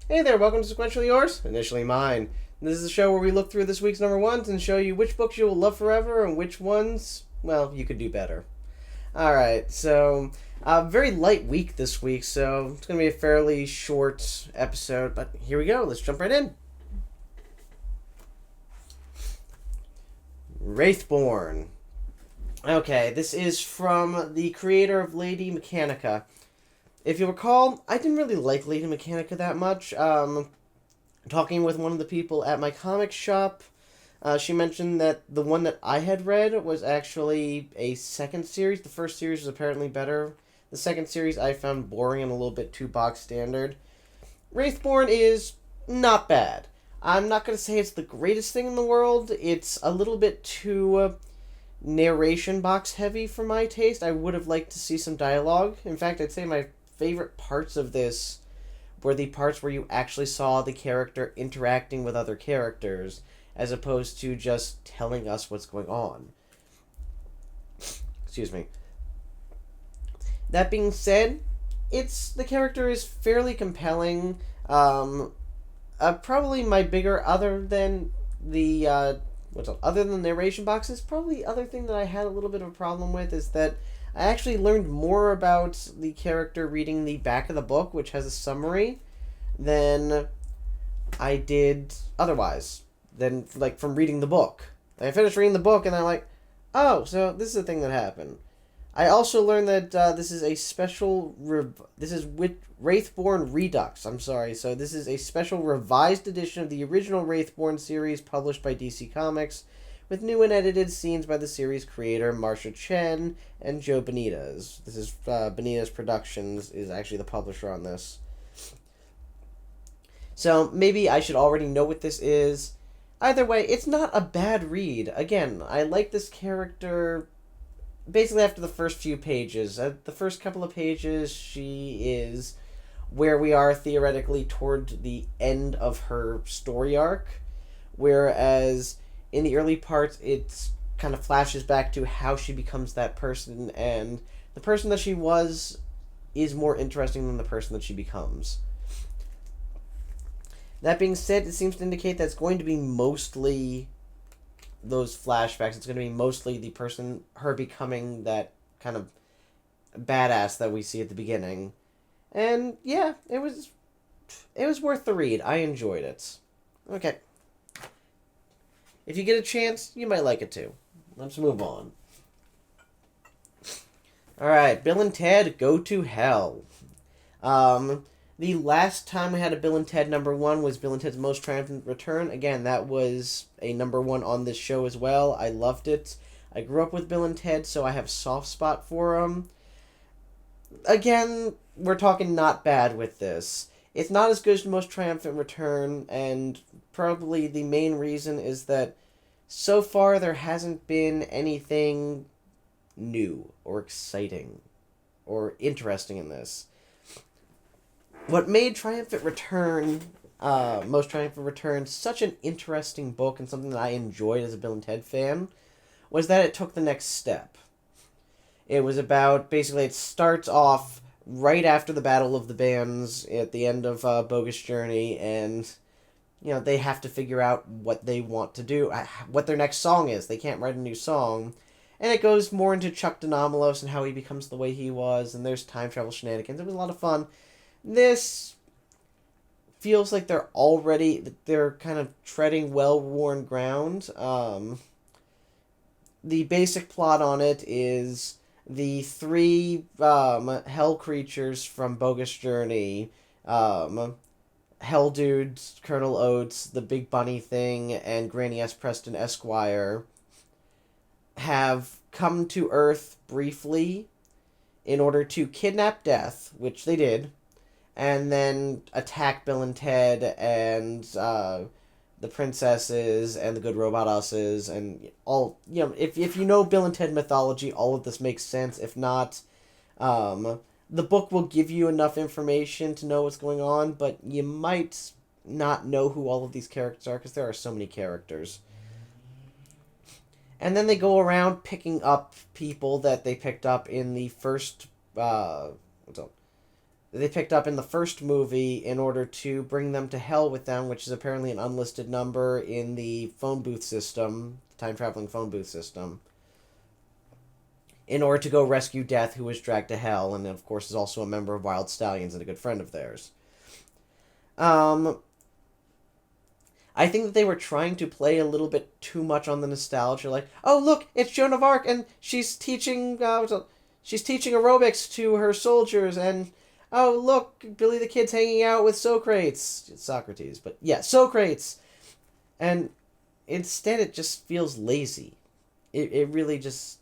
Hey there, welcome to Sequentially Yours, Initially Mine. This is a show where we look through this week's number ones and show you which books you will love forever and which ones, well, you could do better. Alright, so, very light week this week, so it's going to be a fairly short episode, but here we go, let's jump right in. Wraithborn. Okay, this is from the creator of Lady Mechanica. If you recall, I didn't really like Lady Mechanica that much. Talking with one of the people at my comic shop, she mentioned that the one that I had read was actually a second series. The first series was apparently better. The second series I found boring and a little bit too box standard. Wraithborn is not bad. I'm not going to say it's the greatest thing in the world. It's a little bit too narration box heavy for my taste. I would have liked to see some dialogue. In fact, I'd say my favorite parts of this were the parts where you actually saw the character interacting with other characters as opposed to just telling us what's going on. Excuse me. That being said, the character is fairly compelling. Probably my bigger other than narration boxes, probably the other thing that I had a little bit of a problem with is that I actually learned more about the character reading the back of the book, which has a summary, than I did otherwise. Than, like, from reading the book. I finished reading the book, and I'm like, oh, so this is a thing that happened. I also learned that this is a special... this is Wraithborn Redux, I'm sorry. So this is a special revised edition of the original Wraithborn series published by DC Comics, with new and edited scenes by the series creator Marsha Chen and Joe Benitez. This is Benitez Productions is actually the publisher on this. So maybe I should already know what this is. Either way, it's not a bad read. Again, I like this character basically after the first few pages. The first couple of pages, she is where we are theoretically toward the end of her story arc, whereas in the early parts, it kind of flashes back to how she becomes that person, and the person that she was is more interesting than the person that she becomes. That being said, it seems to indicate that it's going to be mostly those flashbacks. It's going to be mostly the person, her becoming that kind of badass that we see at the beginning. And yeah, it was worth the read. I enjoyed it. Okay. If you get a chance, you might like it too. Let's move on. Alright, Bill and Ted Go to Hell. The last time we had a Bill and Ted number one was Bill and Ted's Most Triumphant Return. Again, that was a number one on this show as well. I loved it. I grew up with Bill and Ted, so I have a soft spot for them. Again, we're talking not bad with this. It's not as good as Most Triumphant Return, and probably the main reason is that so far there hasn't been anything new or exciting or interesting in this. What made Triumphant Return, Most Triumphant Return, such an interesting book and something that I enjoyed as a Bill and Ted fan was that it took the next step. It was about, basically, it starts off right after the Battle of the Bands at the end of Bogus Journey, and, you know, they have to figure out what they want to do, what their next song is. They can't write a new song. And it goes more into Chuck Denomalos and how he becomes the way he was, and there's time travel shenanigans. It was a lot of fun. This feels like they're kind of treading well-worn ground. The basic plot on it is the three hell creatures from Bogus Journey, Hell Dudes, Colonel Oates, the Big Bunny Thing, and Granny S. Preston Esquire, have come to Earth briefly in order to kidnap Death, which they did, and then attack Bill and Ted and the princesses and the good robot us's and all. You know, if you know Bill and Ted mythology, all of this makes sense. If not, the book will give you enough information to know what's going on, but you might not know who all of these characters are because there are so many characters. And then they go around picking up people that they picked up in the first they picked up in the first movie in order to bring them to hell with them, which is apparently an unlisted number in the phone booth system, time traveling phone booth system, in order to go rescue Death, who was dragged to hell, and of course is also a member of Wild Stallions and a good friend of theirs. Um, I think that they were trying to play a little bit too much on the nostalgia, like, oh look, it's Joan of Arc, and she's teaching aerobics to her soldiers, and oh look, Billy the Kid's hanging out with Socrates, but yeah, Socrates, and instead it just feels lazy. It really just,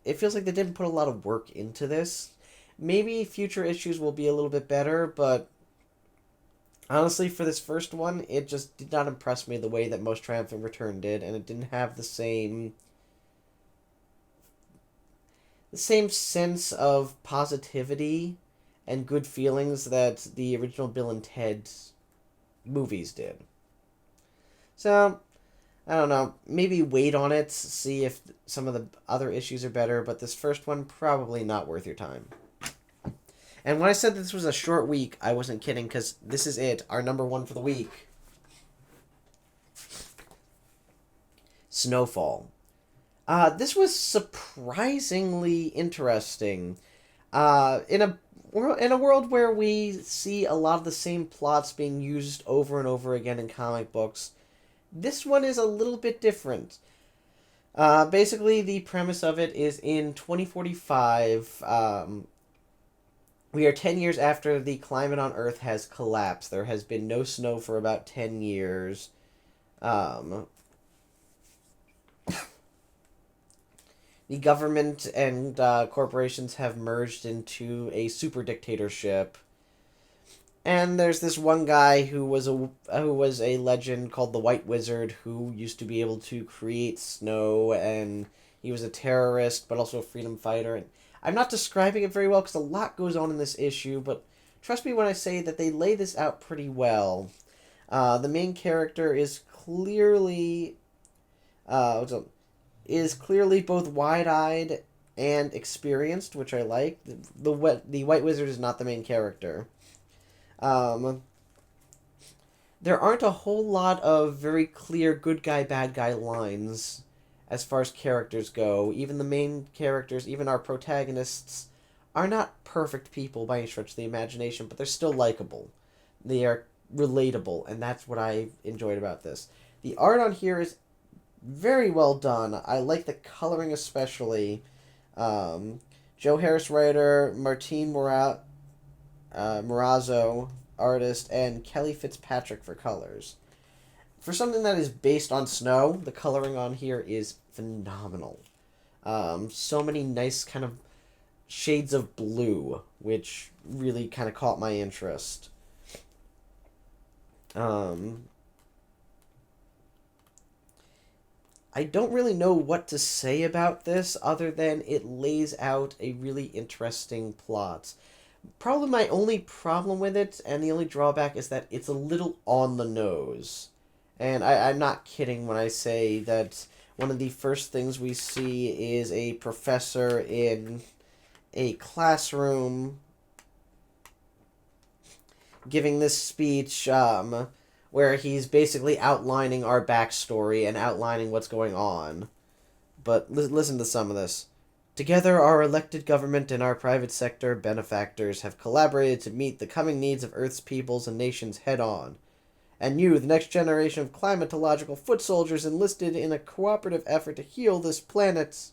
it feels like they didn't put a lot of work into this. Maybe future issues will be a little bit better, but honestly, for this first one, it just did not impress me the way that Most Triumphant Return did, and it didn't have the same sense of positivity and good feelings that the original Bill and Ted movies did. So, I don't know, maybe wait on it, see if some of the other issues are better, but this first one, probably not worth your time. And when I said this was a short week, I wasn't kidding, because this is it, our number one for the week. Snowfall. This was surprisingly interesting. In a world where we see a lot of the same plots being used over and over again in comic books, this one is a little bit different. Basically, the premise of it is in 2045, we are 10 years after the climate on Earth has collapsed. There has been no snow for about 10 years. The government and corporations have merged into a super dictatorship. And there's this one guy who was a legend called the White Wizard, who used to be able to create snow, and he was a terrorist but also a freedom fighter. And I'm not describing it very well because a lot goes on in this issue, but trust me when I say that they lay this out pretty well. The main character is clearly both wide-eyed and experienced, which I like. The White Wizard is not the main character. There aren't a whole lot of very clear good guy, bad guy lines as far as characters go. Even the main characters, even our protagonists, are not perfect people by any stretch of the imagination, but they're still likable. They are relatable, and that's what I enjoyed about this. The art on here is very well done. I like the coloring especially. Joe Harris writer, Martine Morazzo artist, and Kelly Fitzpatrick for colors. For something that is based on snow, the coloring on here is phenomenal. So many nice kind of shades of blue, which really kind of caught my interest. I don't really know what to say about this other than it lays out a really interesting plot. Probably my only problem with it, and the only drawback, is that it's a little on the nose. And I'm not kidding when I say that one of the first things we see is a professor in a classroom giving this speech where he's basically outlining our backstory and outlining what's going on. But listen to some of this. Together, our elected government and our private sector benefactors have collaborated to meet the coming needs of Earth's peoples and nations head-on. And you, the next generation of climatological foot soldiers, enlisted in a cooperative effort to heal this planet.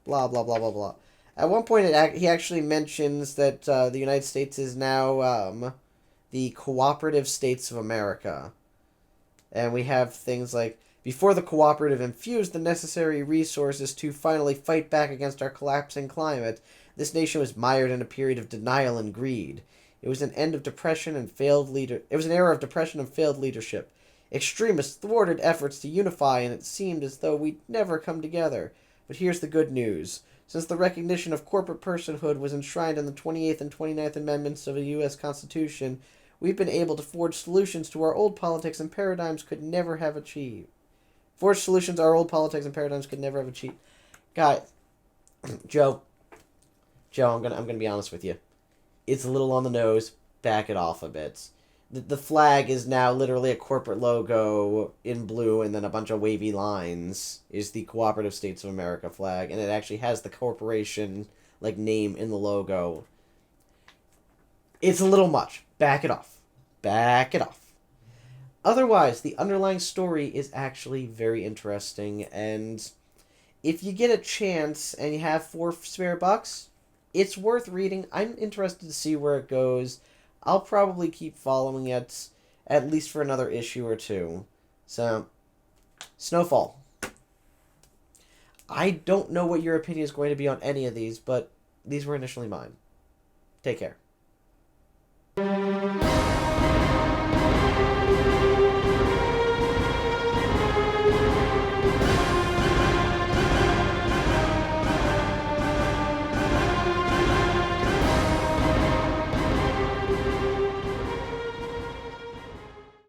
Blah, blah, blah, blah, blah. At one point, he actually mentions that the United States is now the Cooperative States of America. And we have things like, before the cooperative infused the necessary resources to finally fight back against our collapsing climate, this nation was mired in a period of denial and greed. It was an era of depression and failed leadership. Extremists thwarted efforts to unify, and it seemed as though we'd never come together. But here's the good news. Since the recognition of corporate personhood was enshrined in the 28th and 29th Amendments of the U.S. Constitution, we've been able to forge solutions to our old politics and paradigms could never have achieved. Guys, Joe, I'm gonna be honest with you. It's a little on the nose, back it off a bit. The flag is now literally a corporate logo in blue, and then a bunch of wavy lines is the Cooperative States of America flag, and it actually has the corporation like name in the logo. It's a little much. Back it off. Back it off. Otherwise, the underlying story is actually very interesting, and if you get a chance and you have 4 spare bucks, it's worth reading. I'm interested to see where it goes. I'll probably keep following it at least for another issue or two. So, Snowfall. I don't know what your opinion is going to be on any of these, but these were initially mine. Take care.